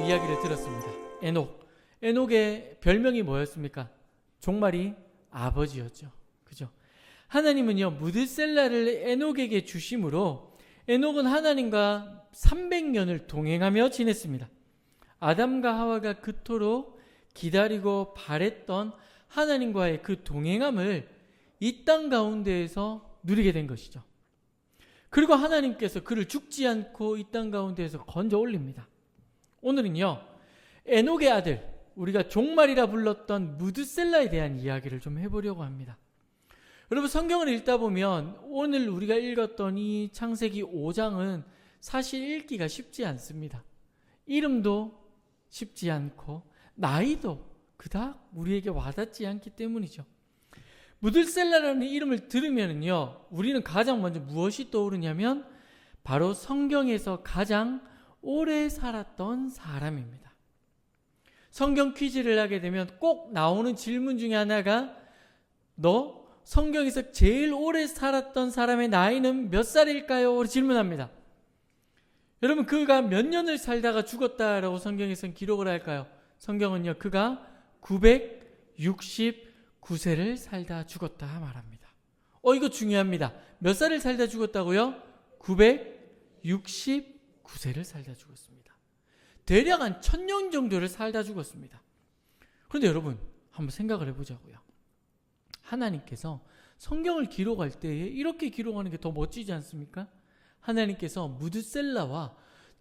이야기를 들었습니다. 에녹의 별명이 뭐였습니까? 종말이 아버지였죠. 그죠? 하나님은요, 무드셀라를 에녹에게 주심으로 에녹은 하나님과 300년을 동행하며 지냈습니다. 아담과 하와가 그토록 기다리고 바랬던 하나님과의 그 동행함을 이 땅 가운데에서 누리게 된 것이죠. 그리고 하나님께서 그를 죽지 않고 이 땅 가운데에서 건져 올립니다. 오늘은요, 에녹의 아들, 우리가 종말이라 불렀던 무드셀라에 대한 이야기를 좀 해보려고 합니다. 여러분, 성경을 읽다 보면 오늘 우리가 읽었던 이 창세기 5장은 사실 읽기가 쉽지 않습니다. 이름도 쉽지 않고 나이도 그닥 우리에게 와닿지 않기 때문이죠. 무드셀라라는 이름을 들으면요, 우리는 가장 먼저 무엇이 떠오르냐면 바로 성경에서 가장 오래 살았던 사람입니다. 성경 퀴즈를 하게 되면 꼭 나오는 질문 중에 하나가 너 성경에서 제일 오래 살았던 사람의 나이는 몇 살일까요? 질문합니다. 여러분, 그가 몇 년을 살다가 죽었다라고 성경에서는 기록을 할까요? 성경은요, 그가 969세를 살다 죽었다 말합니다. 이거 중요합니다. 몇 살을 살다 죽었다고요? 969세를 살다 죽었습니다. 대략 한 1000년 정도를 살다 죽었습니다. 그런데 여러분, 한번 생각을 해보자고요. 하나님께서 성경을 기록할 때에 이렇게 기록하는 게 더 멋지지 않습니까? 하나님께서 무드셀라와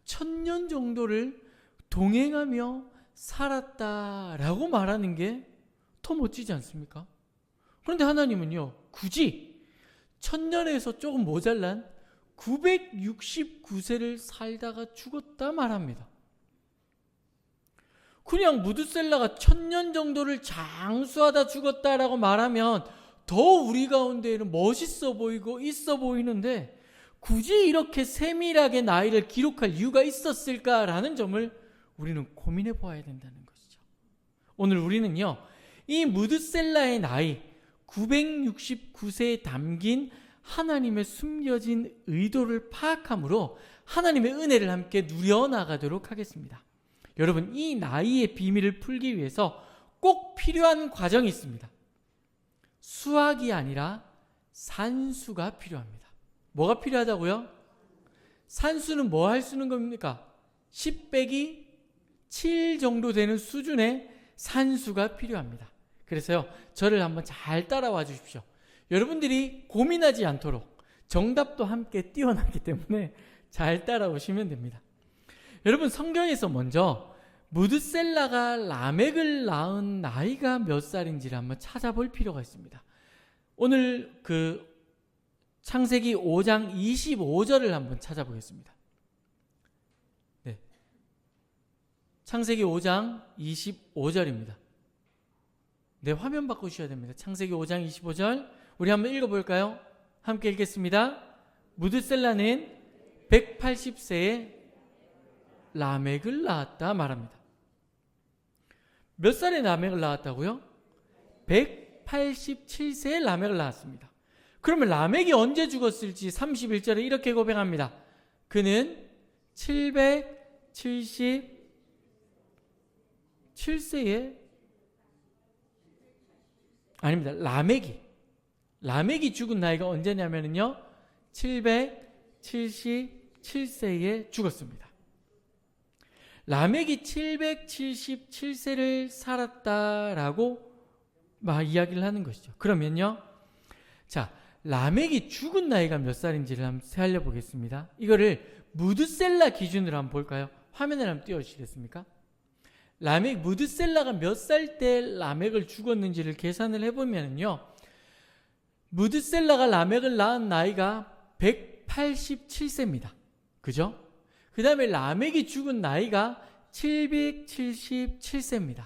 1000년 정도를 동행하며 살았다라고 말하는 게 더 멋지지 않습니까? 그런데 하나님은요, 굳이 1000년에서 조금 모자란 969세를 살다가 죽었다 말합니다. 그냥 무드셀라가 1000년 정도를 장수하다 죽었다라고 말하면 더 우리 가운데에는 멋있어 보이고 있어 보이는데 굳이 이렇게 세밀하게 나이를 기록할 이유가 있었을까라는 점을 우리는 고민해 보아야 된다는 것이죠. 오늘 우리는요, 이 무드셀라의 나이 969세에 담긴 하나님의 숨겨진 의도를 파악함으로 하나님의 은혜를 함께 누려나가도록 하겠습니다. 여러분, 이 나이의 비밀을 풀기 위해서 꼭 필요한 과정이 있습니다. 수학이 아니라 산수가 필요합니다. 뭐가 필요하다고요? 산수는 뭐 할 수 있는 겁니까? 10 빼기 7 정도 되는 수준의 산수가 필요합니다. 그래서요, 저를 한번 잘 따라와 주십시오. 여러분들이 고민하지 않도록 정답도 함께 띄워놨기 때문에 잘 따라오시면 됩니다. 여러분, 성경에서 먼저 무드셀라가 라멕을 낳은 나이가 몇 살인지를 한번 찾아볼 필요가 있습니다. 오늘 그 창세기 5장 25절을 한번 찾아보겠습니다. 네. 창세기 5장 25절입니다. 네, 화면 바꾸셔야 됩니다. 창세기 5장 25절 우리 한번 읽어볼까요? 함께 읽겠습니다. 무드셀라는 180세에 라멕을 낳았다 말합니다. 몇 살에 라멕을 낳았다고요? 187세에 라멕을 낳았습니다. 그러면 라멕이 언제 죽었을지 31절에 이렇게 고백합니다. 그는 777세에 아닙니다. 라멕이 죽은 나이가 언제냐면요, 777세에 죽었습니다. 라멕이 777세를 살았다라고 이야기를 하는 것이죠. 그러면요, 자, 라멕이 죽은 나이가 몇 살인지를 한번 살려보겠습니다. 이거를 무드셀라 기준으로 한번 볼까요? 화면을 한번 띄워주시겠습니까? 무드셀라가 몇 살 때 라멕을 죽었는지를 계산을 해보면요, 무드셀라가 라멕을 낳은 나이가 187세입니다. 그죠? 그 다음에 라멕이 죽은 나이가 777세입니다.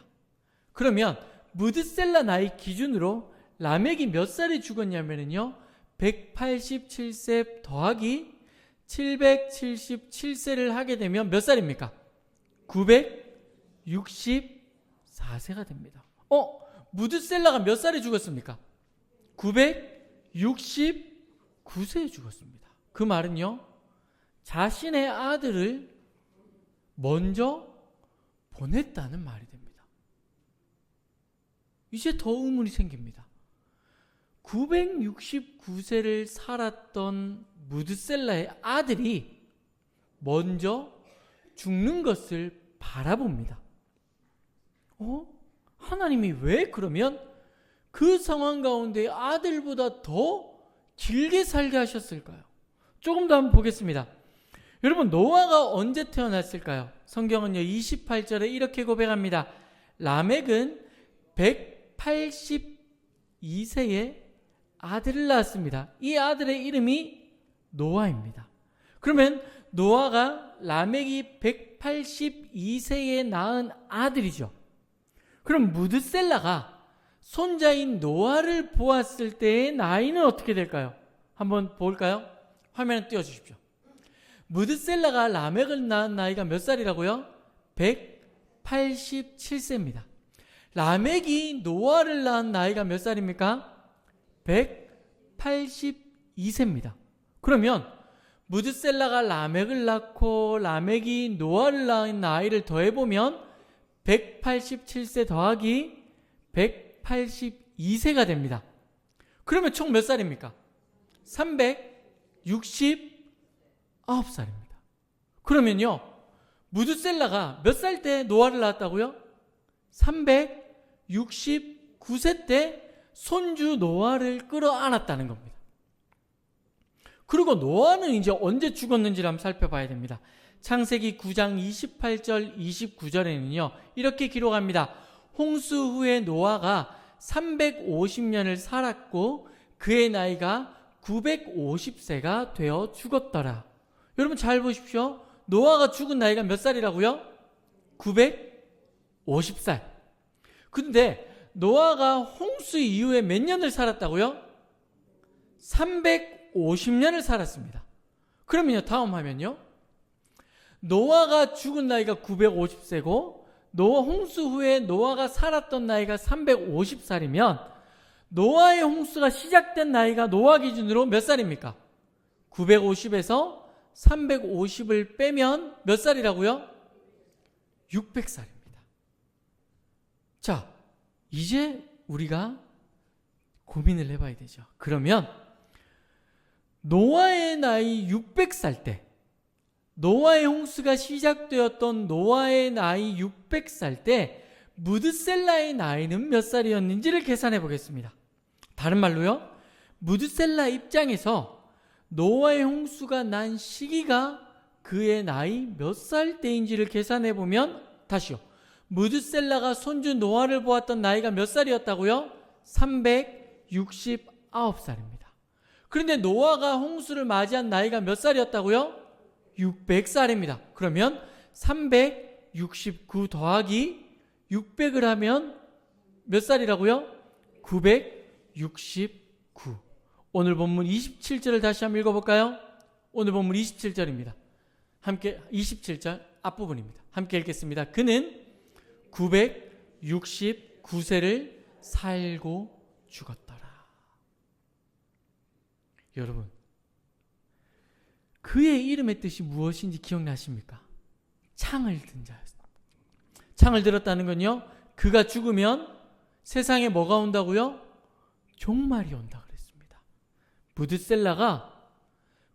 그러면 무드셀라 나이 기준으로 라멕이 몇 살에 죽었냐면요, 187세 더하기 777세를 하게 되면 몇 살입니까? 964세가 됩니다. 무드셀라가 몇 살에 죽었습니까? 969세에 죽었습니다. 그 말은요, 자신의 아들을 먼저 보냈다는 말이 됩니다. 이제 더 의문이 생깁니다. 969세를 살았던 무드셀라의 아들이 먼저 죽는 것을 바라봅니다. 하나님이 왜 그러면 그 상황 가운데 아들보다 더 길게 살게 하셨을까요? 조금 더 한번 보겠습니다. 여러분, 노아가 언제 태어났을까요? 성경은요 28절에 이렇게 고백합니다. 라멕은 182세에 아들을 낳았습니다. 이 아들의 이름이 노아입니다. 그러면 노아가 라멕이 182세에 낳은 아들이죠. 그럼 무드셀라가 손자인 노아를 보았을 때의 나이는 어떻게 될까요? 한번 볼까요? 화면 띄워주십시오. 무드셀라가 라멕을 낳은 나이가 몇 살이라고요? 187세입니다. 라멕이 노아를 낳은 나이가 몇 살입니까? 182세입니다. 그러면 무드셀라가 라멕을 낳고 라멕이 노아를 낳은 나이를 더해보면 187세 더하기 182세가 됩니다. 그러면 총 몇 살입니까? 369살입니다. 그러면요, 무드셀라가 몇 살 때 노아를 낳았다고요? 369세 때 손주 노아를 끌어안았다는 겁니다. 그리고 노아는 이제 언제 죽었는지를 한번 살펴봐야 됩니다. 창세기 9장 28절 29절에는요 이렇게 기록합니다. 홍수 후에 노아가 350년을 살았고 그의 나이가 950세가 되어 죽었더라. 여러분 잘 보십시오. 노아가 죽은 나이가 몇 살이라고요? 950살. 근데 노아가 홍수 이후에 몇 년을 살았다고요? 350년을 살았습니다. 그러면요, 다음 화면요. 노아가 죽은 나이가 950세고 홍수 후에 노아가 살았던 나이가 350살이면 노아의 홍수가 시작된 나이가 노아 기준으로 몇 살입니까? 950에서 350을 빼면 몇 살이라고요? 600살입니다. 자, 이제 우리가 고민을 해봐야 되죠. 그러면 노아의 나이 600살 때, 노아의 홍수가 시작되었던 노아의 나이 600살 때 무드셀라의 나이는 몇 살이었는지를 계산해 보겠습니다. 다른 말로요, 무드셀라 입장에서 노아의 홍수가 난 시기가 그의 나이 몇 살 때인지를 계산해 보면, 다시요, 무드셀라가 손주 노아를 보았던 나이가 몇 살이었다고요? 369살입니다. 그런데 노아가 홍수를 맞이한 나이가 몇 살이었다고요? 600살입니다. 그러면 369 더하기 600을 하면 몇 살이라고요? 969. 오늘 본문 27절을 다시 한번 읽어볼까요? 오늘 본문 27절입니다. 함께 27절 앞부분입니다. 함께 읽겠습니다. 그는 969세를 살고 죽었더라. 여러분, 그의 이름의 뜻이 무엇인지 기억나십니까? 창을 든 자였습니다. 창을 들었다는 건요, 그가 죽으면 세상에 뭐가 온다고요? 종말이 온다 그랬습니다. 무드셀라가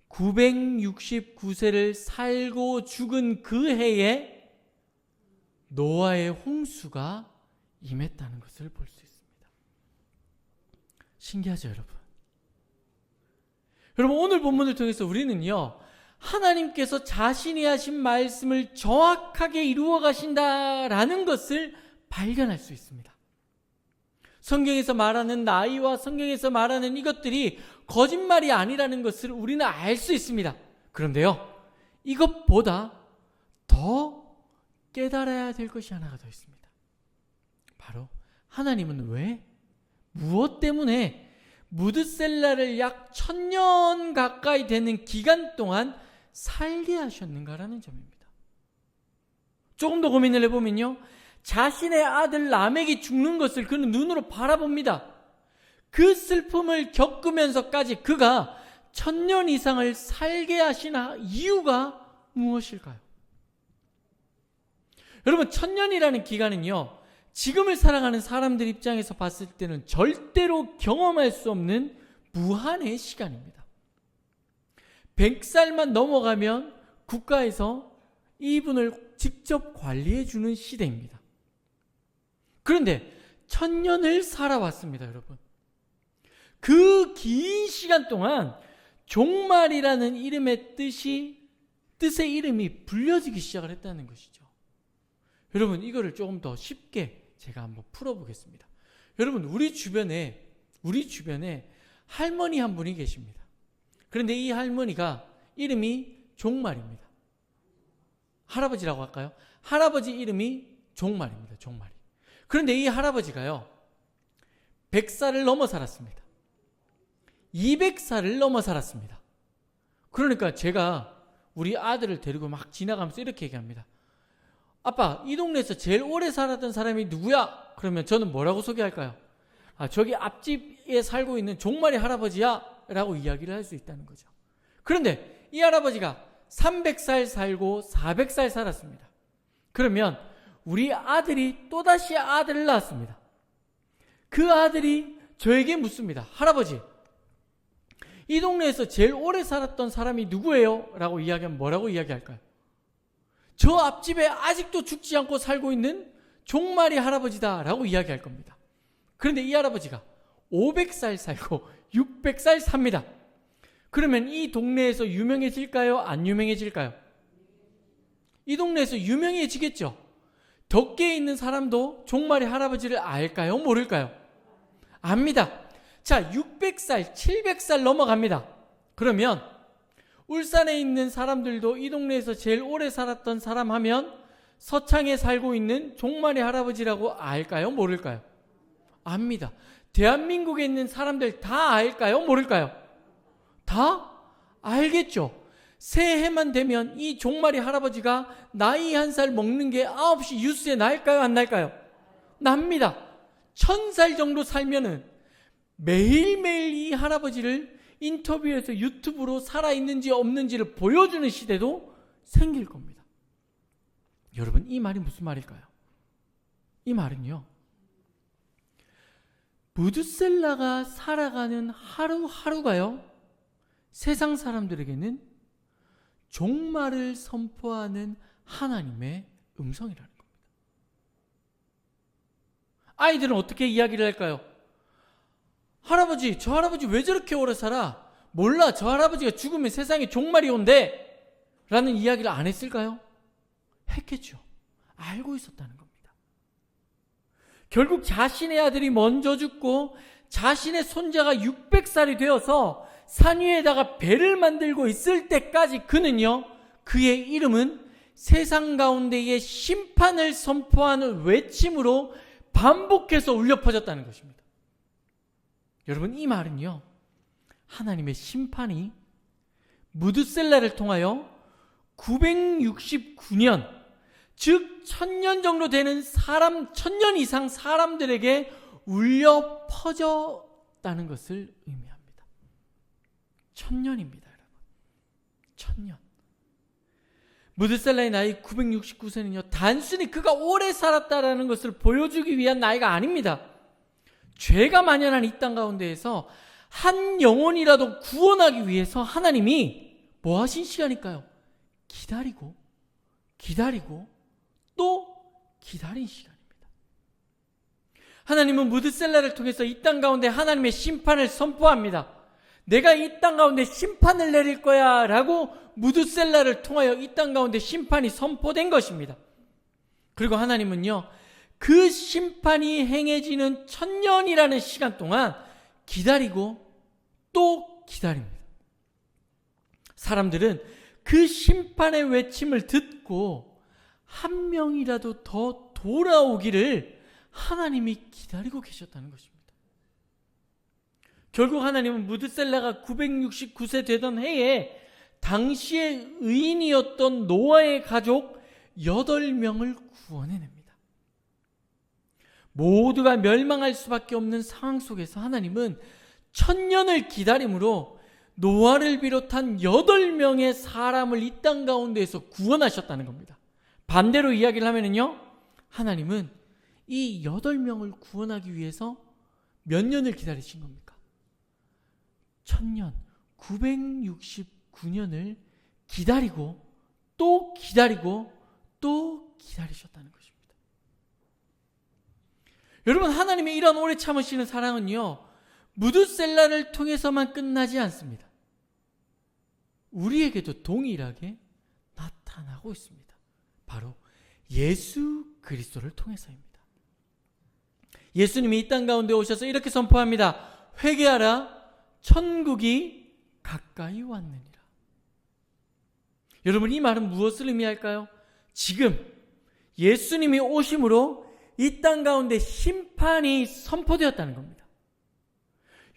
969세를 살고 죽은 그 해에 노아의 홍수가 임했다는 것을 볼 수 있습니다. 신기하죠, 여러분? 여러분, 오늘 본문을 통해서 우리는요, 하나님께서 자신이 하신 말씀을 정확하게 이루어 가신다라는 것을 발견할 수 있습니다. 성경에서 말하는 나이와 성경에서 말하는 이것들이 거짓말이 아니라는 것을 우리는 알 수 있습니다. 그런데요, 이것보다 더 깨달아야 될 것이 하나가 더 있습니다. 바로 하나님은 왜, 무엇 때문에 무드셀라를 약 1000년 가까이 되는 기간 동안 살게 하셨는가라는 점입니다. 조금 더 고민을 해보면요, 자신의 아들 라멕이 죽는 것을 그는 눈으로 바라봅니다. 그 슬픔을 겪으면서까지 그가 1000년 이상을 살게 하신 이유가 무엇일까요? 여러분, 천년이라는 기간은요, 지금을 살아가는 사람들 입장에서 봤을 때는 절대로 경험할 수 없는 무한의 시간입니다. 100살만 넘어가면 국가에서 이분을 직접 관리해 주는 시대입니다. 그런데 천년을 살아왔습니다, 여러분. 그 긴 시간 동안 종말이라는 이름의 뜻의 이름이 불려지기 시작을 했다는 것이죠. 여러분, 이거를 조금 더 쉽게 제가 한번 풀어보겠습니다. 여러분, 우리 주변에 할머니 한 분이 계십니다. 그런데 이 할머니가 이름이 종말입니다. 할아버지라고 할까요? 할아버지 이름이 종말입니다. 종말이. 그런데 이 할아버지가요, 100살을 넘어 살았습니다. 200살을 넘어 살았습니다. 그러니까 제가 우리 아들을 데리고 막 지나가면서 이렇게 얘기합니다. 아빠, 이 동네에서 제일 오래 살았던 사람이 누구야? 그러면 저는 뭐라고 소개할까요? 저기 앞집에 살고 있는 종말이 할아버지야 라고 이야기를 할 수 있다는 거죠. 그런데 이 할아버지가 300살 살고 400살 살았습니다. 그러면 우리 아들이 또다시 아들을 낳았습니다. 그 아들이 저에게 묻습니다. 할아버지, 이 동네에서 제일 오래 살았던 사람이 누구예요? 라고 이야기하면 뭐라고 이야기할까요? 저 앞집에 아직도 죽지 않고 살고 있는 종말이 할아버지다 라고 이야기할 겁니다. 그런데 이 할아버지가 500살 살고 600살 삽니다. 그러면 이 동네에서 유명해질까요? 안 유명해질까요? 이 동네에서 유명해지겠죠. 덕계에 있는 사람도 종말의 할아버지를 알까요? 모를까요? 압니다. 자, 600살, 700살 넘어갑니다. 그러면 울산에 있는 사람들도 이 동네에서 제일 오래 살았던 사람 하면 서창에 살고 있는 종말의 할아버지라고 알까요? 모를까요? 압니다. 대한민국에 있는 사람들 다 알까요? 모를까요? 다 알겠죠. 새해만 되면 이 종말이 할아버지가 나이 한 살 먹는 게 9시 뉴스에 날까요? 안 날까요? 납니다. 1000살 정도 살면은 매일매일 이 할아버지를 인터뷰에서 유튜브로 살아있는지 없는지를 보여주는 시대도 생길 겁니다. 여러분, 이 말이 무슨 말일까요? 이 말은요, 무드셀라가 살아가는 하루하루가요, 세상 사람들에게는 종말을 선포하는 하나님의 음성이라는 겁니다. 아이들은 어떻게 이야기를 할까요? 할아버지, 저 할아버지 왜 저렇게 오래 살아? 몰라, 저 할아버지가 죽으면 세상에 종말이 온대 라는 이야기를 안 했을까요? 했겠죠. 알고 있었다는 겁니다. 결국 자신의 아들이 먼저 죽고 자신의 손자가 600살이 되어서 산 위에다가 배를 만들고 있을 때까지 그는요, 그의 이름은 세상 가운데의 심판을 선포하는 외침으로 반복해서 울려 퍼졌다는 것입니다. 여러분, 이 말은요, 하나님의 심판이 무드셀라를 통하여 969년, 즉 1000년 정도 되는 1000년 이상 사람들에게 울려 퍼졌다는 것을 의미합니다. 1000년입니다, 여러분. 1000년. 무드셀라의 나이 969세는요, 단순히 그가 오래 살았다라는 것을 보여주기 위한 나이가 아닙니다. 죄가 만연한 이 땅 가운데에서 한 영혼이라도 구원하기 위해서 하나님이 뭐 하신 시간일까요? 기다리고 또 기다린 시간입니다. 하나님은 무드셀라를 통해서 이 땅 가운데 하나님의 심판을 선포합니다. 내가 이 땅 가운데 심판을 내릴 거야 라고 무드셀라를 통하여 이 땅 가운데 심판이 선포된 것입니다. 그리고 하나님은요, 그 심판이 행해지는 1000년이라는 시간 동안 기다리고 또 기다립니다. 사람들은 그 심판의 외침을 듣고 한 명이라도 더 돌아오기를 하나님이 기다리고 계셨다는 것입니다. 결국 하나님은 무드셀라가 969세 되던 해에 당시의 의인이었던 노아의 가족 8명을 구원해냅니다. 모두가 멸망할 수밖에 없는 상황 속에서 하나님은 1000년을 기다림으로 노아를 비롯한 8명의 사람을 이 땅 가운데에서 구원하셨다는 겁니다. 반대로 이야기를 하면은요, 하나님은 이 8명을 구원하기 위해서 몇 년을 기다리신 겁니까? 1000년, 969년을 기다리고 또 기다리고 또 기다리셨다는 것입니다. 여러분, 하나님의 이런 오래 참으시는 사랑은요, 무드셀라를 통해서만 끝나지 않습니다. 우리에게도 동일하게 나타나고 있습니다. 바로 예수 그리스도를 통해서입니다. 예수님이 이 땅 가운데 오셔서 이렇게 선포합니다. 회개하라, 천국이 가까이 왔느니라. 여러분, 이 말은 무엇을 의미할까요? 지금 예수님이 오심으로 이 땅 가운데 심판이 선포되었다는 겁니다.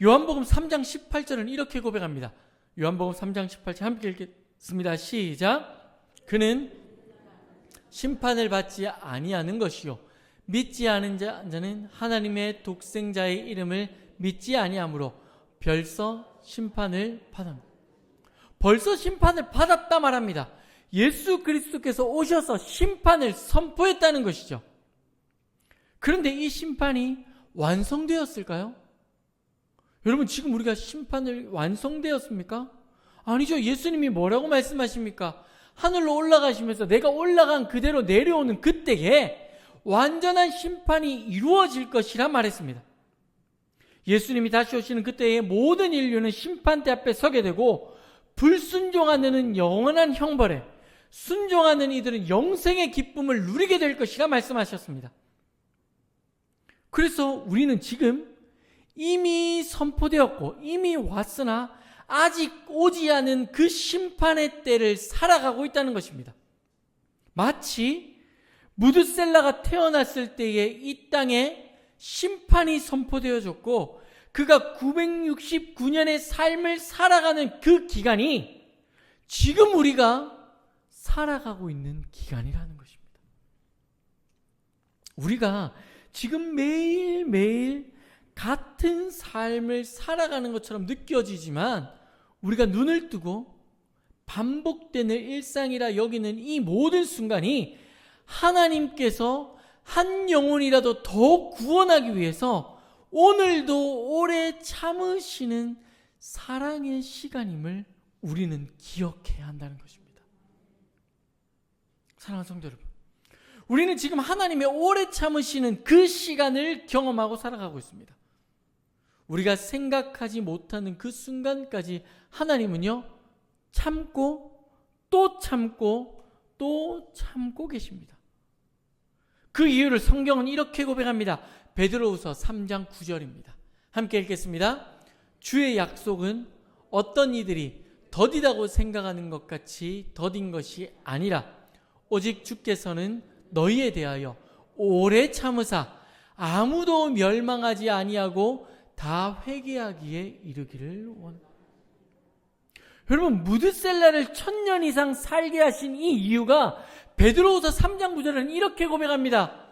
요한복음 3장 18절은 이렇게 고백합니다. 요한복음 3장 18절 함께 읽겠습니다. 시작. 그는 심판을 받지 아니하는 것이요 믿지 않은 자는 하나님의 독생자의 이름을 믿지 아니하므로 벌써 심판을 받았다. 벌써 심판을 받았다 말합니다. 예수 그리스도께서 오셔서 심판을 선포했다는 것이죠. 그런데 이 심판이 완성되었을까요? 여러분, 지금 우리가 심판을 완성되었습니까? 아니죠. 예수님이 뭐라고 말씀하십니까? 하늘로 올라가시면서 내가 올라간 그대로 내려오는 그때에 완전한 심판이 이루어질 것이라 말했습니다. 예수님이 다시 오시는 그때에 모든 인류는 심판대 앞에 서게 되고, 불순종하는 이는 영원한 형벌에, 순종하는 이들은 영생의 기쁨을 누리게 될 것이라 말씀하셨습니다. 그래서 우리는 지금 이미 선포되었고 이미 왔으나 아직 오지 않은 그 심판의 때를 살아가고 있다는 것입니다. 마치 무드셀라가 태어났을 때에 이 땅에 심판이 선포되어졌고 그가 969년의 삶을 살아가는 그 기간이 지금 우리가 살아가고 있는 기간이라는 것입니다. 우리가 지금 매일매일 같은 삶을 살아가는 것처럼 느껴지지만 우리가 눈을 뜨고 반복되는 일상이라 여기는 이 모든 순간이 하나님께서 한 영혼이라도 더 구원하기 위해서 오늘도 오래 참으시는 사랑의 시간임을 우리는 기억해야 한다는 것입니다. 사랑하는 성도 여러분, 우리는 지금 하나님의 오래 참으시는 그 시간을 경험하고 살아가고 있습니다. 우리가 생각하지 못하는 그 순간까지 하나님은요, 참고 또 참고 또 참고 계십니다. 그 이유를 성경은 이렇게 고백합니다. 베드로후서 3장 9절입니다. 함께 읽겠습니다. 주의 약속은 어떤 이들이 더디다고 생각하는 것 같이 더딘 것이 아니라 오직 주께서는 너희에 대하여 오래 참으사 아무도 멸망하지 아니하고 다 회개하기에 이르기를 원합니다. 여러분, 무드셀라를 1000년 이상 살게 하신 이 이유가 베드로후서 3장 9절은 이렇게 고백합니다.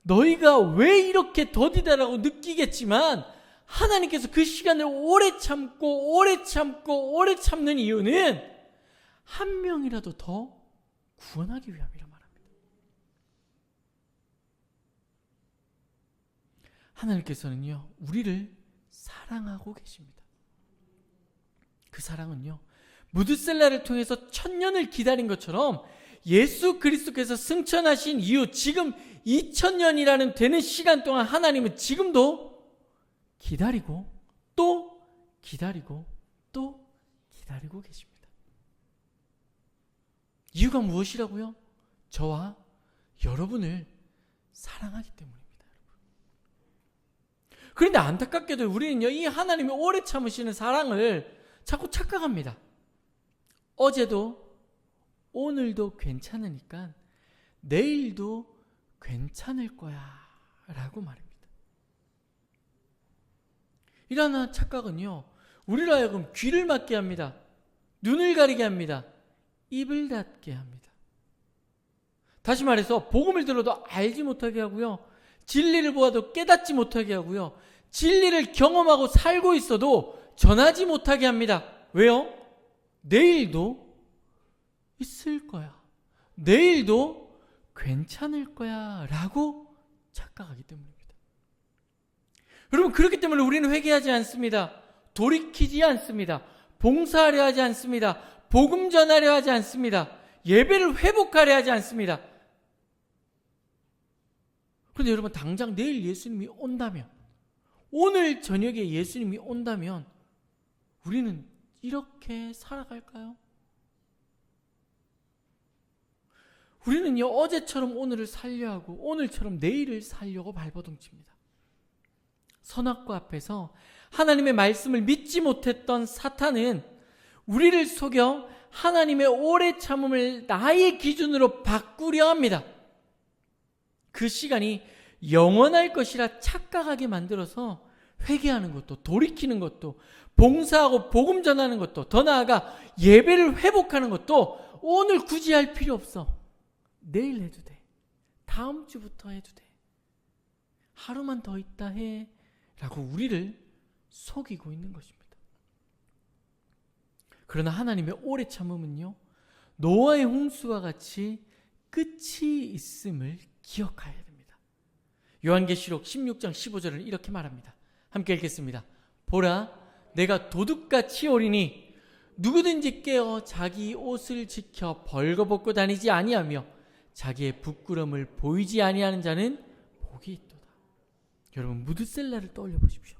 너희가 왜 이렇게 더디다라고 느끼겠지만 하나님께서 그 시간을 오래 참고 오래 참고 오래 참는 이유는 한 명이라도 더 구원하기 위함이라 말합니다. 하나님께서는요, 우리를 사랑하고 계십니다. 그 사랑은요, 무드셀라를 통해서 1000년을 기다린 것처럼 예수 그리스도께서 승천하신 이후 지금 2000년이라는 되는 시간 동안 하나님은 지금도 기다리고 또 기다리고 또 기다리고 계십니다. 이유가 무엇이라고요? 저와 여러분을 사랑하기 때문입니다. 그런데 안타깝게도 우리는요, 이 하나님의 오래 참으시는 사랑을 자꾸 착각합니다. 어제도 오늘도 괜찮으니까 내일도 괜찮을 거야 라고 말합니다. 이러한 착각은요, 우리로 하여금 귀를 막게 합니다. 눈을 가리게 합니다. 입을 닫게 합니다. 다시 말해서 복음을 들어도 알지 못하게 하고요, 진리를 보아도 깨닫지 못하게 하고요, 진리를 경험하고 살고 있어도 전하지 못하게 합니다. 왜요? 내일도 있을 거야. 내일도 괜찮을 거야 라고 착각하기 때문입니다. 여러분, 그렇기 때문에 우리는 회개하지 않습니다. 돌이키지 않습니다. 봉사하려 하지 않습니다. 복음 전하려 하지 않습니다. 예배를 회복하려 하지 않습니다. 그런데 여러분, 당장 내일 예수님이 온다면, 오늘 저녁에 예수님이 온다면 우리는 이렇게 살아갈까요? 우리는요, 어제처럼 오늘을 살려 하고 오늘처럼 내일을 살려고 발버둥칩니다. 선악과 앞에서 하나님의 말씀을 믿지 못했던 사탄은 우리를 속여 하나님의 오래 참음을 나의 기준으로 바꾸려 합니다. 그 시간이 영원할 것이라 착각하게 만들어서 회개하는 것도, 돌이키는 것도, 봉사하고 복음 전하는 것도, 더 나아가 예배를 회복하는 것도 오늘 굳이 할 필요 없어. 내일 해도 돼. 다음 주부터 해도 돼. 하루만 더 있다 해. 라고 우리를 속이고 있는 것입니다. 그러나 하나님의 오래 참음은요, 노아의 홍수와 같이 끝이 있음을 기억해야 됩니다. 요한계시록 16장 15절을 이렇게 말합니다. 함께 읽겠습니다. 보라, 내가 도둑같이 오리니 누구든지 깨어 자기 옷을 지켜 벌거벗고 다니지 아니하며 자기의 부끄러움을 보이지 아니하는 자는 복이 있도다. 여러분, 무드셀라를 떠올려 보십시오.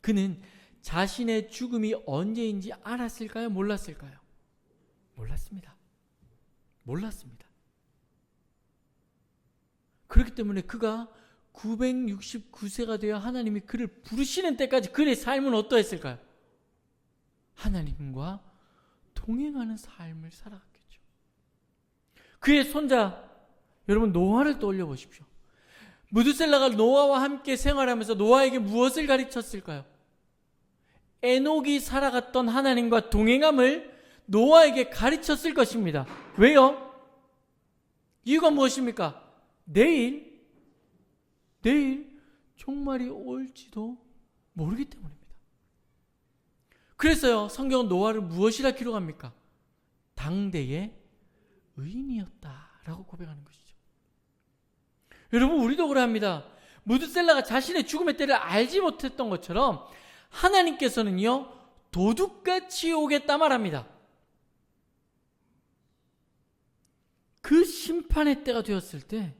그는 자신의 죽음이 언제인지 알았을까요? 몰랐을까요? 몰랐습니다. 몰랐습니다. 그렇기 때문에 그가 969세가 되어 하나님이 그를 부르시는 때까지 그의 삶은 어떠했을까요? 하나님과 동행하는 삶을 살아갔겠죠. 그의 손자, 여러분, 노아를 떠올려 보십시오. 무드셀라가 노아와 함께 생활하면서 노아에게 무엇을 가르쳤을까요? 에녹이 살아갔던 하나님과 동행함을 노아에게 가르쳤을 것입니다. 왜요? 이유가 무엇입니까? 내일 종말이 올지도 모르기 때문입니다. 그래서요, 성경은 노아를 무엇이라 기록합니까? 당대의 의인이었다라고 고백하는 것이죠. 여러분, 우리도 그러합니다. 무드셀라가 자신의 죽음의 때를 알지 못했던 것처럼 하나님께서는요, 도둑같이 오겠다 말합니다. 그 심판의 때가 되었을 때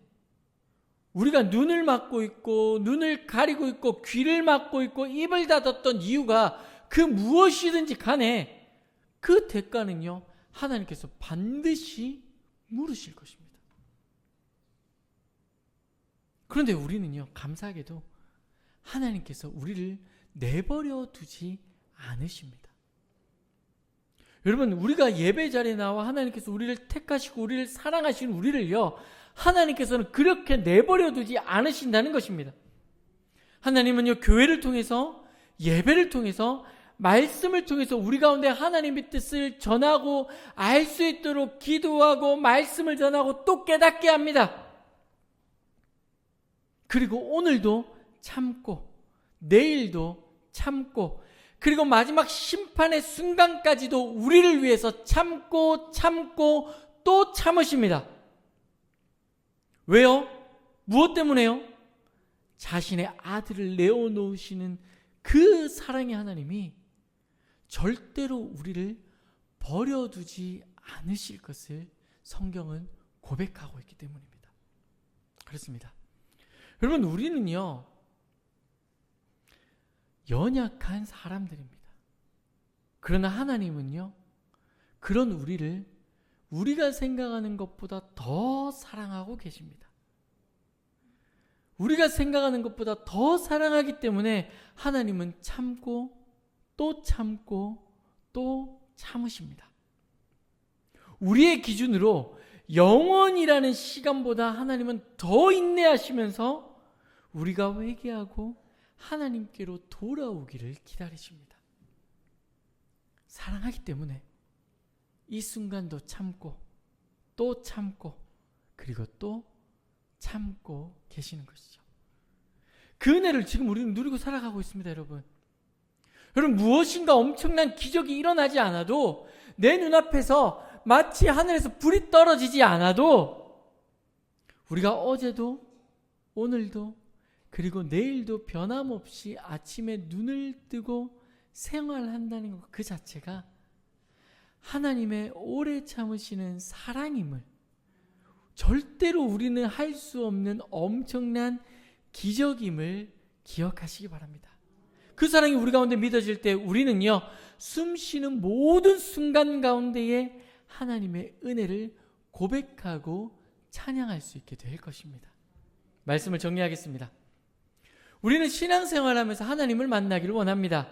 우리가 눈을 막고 있고 눈을 가리고 있고 귀를 막고 있고 입을 닫았던 이유가 그 무엇이든지 간에 그 대가는요, 하나님께서 반드시 물으실 것입니다. 그런데 우리는요, 감사하게도 하나님께서 우리를 내버려 두지 않으십니다. 여러분, 우리가 예배 자리에 나와 하나님께서 우리를 택하시고 우리를 사랑하시는 우리를요, 하나님께서는 그렇게 내버려 두지 않으신다는 것입니다. 하나님은요, 교회를 통해서, 예배를 통해서, 말씀을 통해서 우리 가운데 하나님의 뜻을 전하고 알 수 있도록 기도하고 말씀을 전하고 또 깨닫게 합니다. 그리고 오늘도 참고, 내일도 참고, 그리고 마지막 심판의 순간까지도 우리를 위해서 참고 또 참으십니다. 왜요? 무엇 때문에요? 자신의 아들을 내어놓으시는 그 사랑의 하나님이 절대로 우리를 버려두지 않으실 것을 성경은 고백하고 있기 때문입니다. 그렇습니다. 여러분, 우리는요, 연약한 사람들입니다. 그러나 하나님은요, 그런 우리를 우리가 생각하는 것보다 더 사랑하고 계십니다. 우리가 생각하는 것보다 더 사랑하기 때문에 하나님은 참고 또 참으십니다. 우리의 기준으로 영원이라는 시간보다 하나님은 더 인내하시면서 우리가 회개하고 하나님께로 돌아오기를 기다리십니다. 사랑하기 때문에 이 순간도 참고 또 참고 그리고 또 참고 계시는 것이죠. 그 은혜를 지금 우리는 누리고 살아가고 있습니다, 여러분. 여러분, 무엇인가 엄청난 기적이 일어나지 않아도, 내 눈앞에서 마치 하늘에서 불이 떨어지지 않아도 우리가 어제도 오늘도 그리고 내일도 변함없이 아침에 눈을 뜨고 생활한다는 것 그 자체가 하나님의 오래 참으시는 사랑임을, 절대로 우리는 할 수 없는 엄청난 기적임을 기억하시기 바랍니다. 그 사랑이 우리 가운데 믿어질 때 우리는요, 숨 쉬는 모든 순간 가운데에 하나님의 은혜를 고백하고 찬양할 수 있게 될 것입니다. 말씀을 정리하겠습니다. 우리는 신앙생활하면서 하나님을 만나기를 원합니다.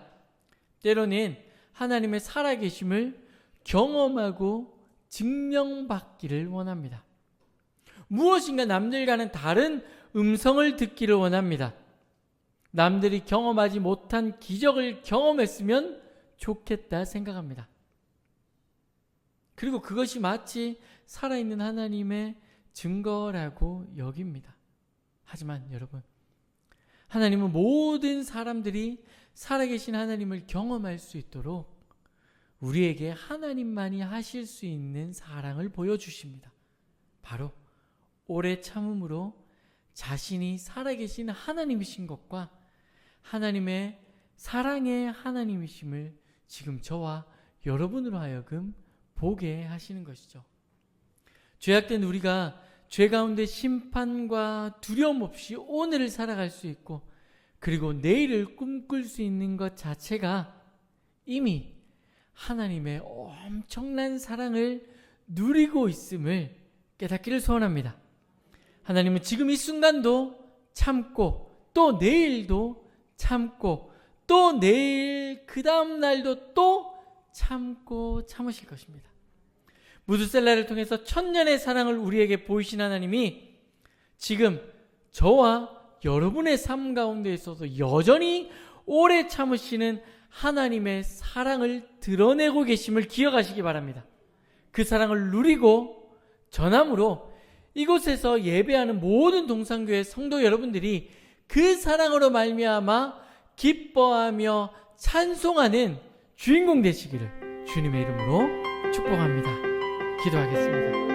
때로는 하나님의 살아계심을 경험하고 증명받기를 원합니다. 무엇인가 남들과는 다른 음성을 듣기를 원합니다. 남들이 경험하지 못한 기적을 경험했으면 좋겠다 생각합니다. 그리고 그것이 마치 살아있는 하나님의 증거라고 여깁니다. 하지만 여러분, 하나님은 모든 사람들이 살아계신 하나님을 경험할 수 있도록 우리에게 하나님만이 하실 수 있는 사랑을 보여주십니다. 바로 오래 참음으로 자신이 살아계신 하나님이신 것과 하나님의 사랑의 하나님이심을 지금 저와 여러분으로 하여금 보게 하시는 것이죠. 죄악된 우리가 죄 가운데 심판과 두려움 없이 오늘을 살아갈 수 있고, 그리고 내일을 꿈꿀 수 있는 것 자체가 이미 하나님의 엄청난 사랑을 누리고 있음을 깨닫기를 소원합니다. 하나님은 지금 이 순간도 참고, 또 내일도 참고, 또 내일 그 다음 날도 또 참고 참으실 것입니다. 무드셀라를 통해서 천년의 사랑을 우리에게 보이신 하나님이 지금 저와 여러분의 삶 가운데 있어서 여전히 오래 참으시는 하나님의 사랑을 드러내고 계심을 기억하시기 바랍니다. 그 사랑을 누리고 전함으로 이곳에서 예배하는 모든 동산교회 성도 여러분들이 그 사랑으로 말미암아 기뻐하며 찬송하는 주인공 되시기를 주님의 이름으로 축복합니다. 기도하겠습니다.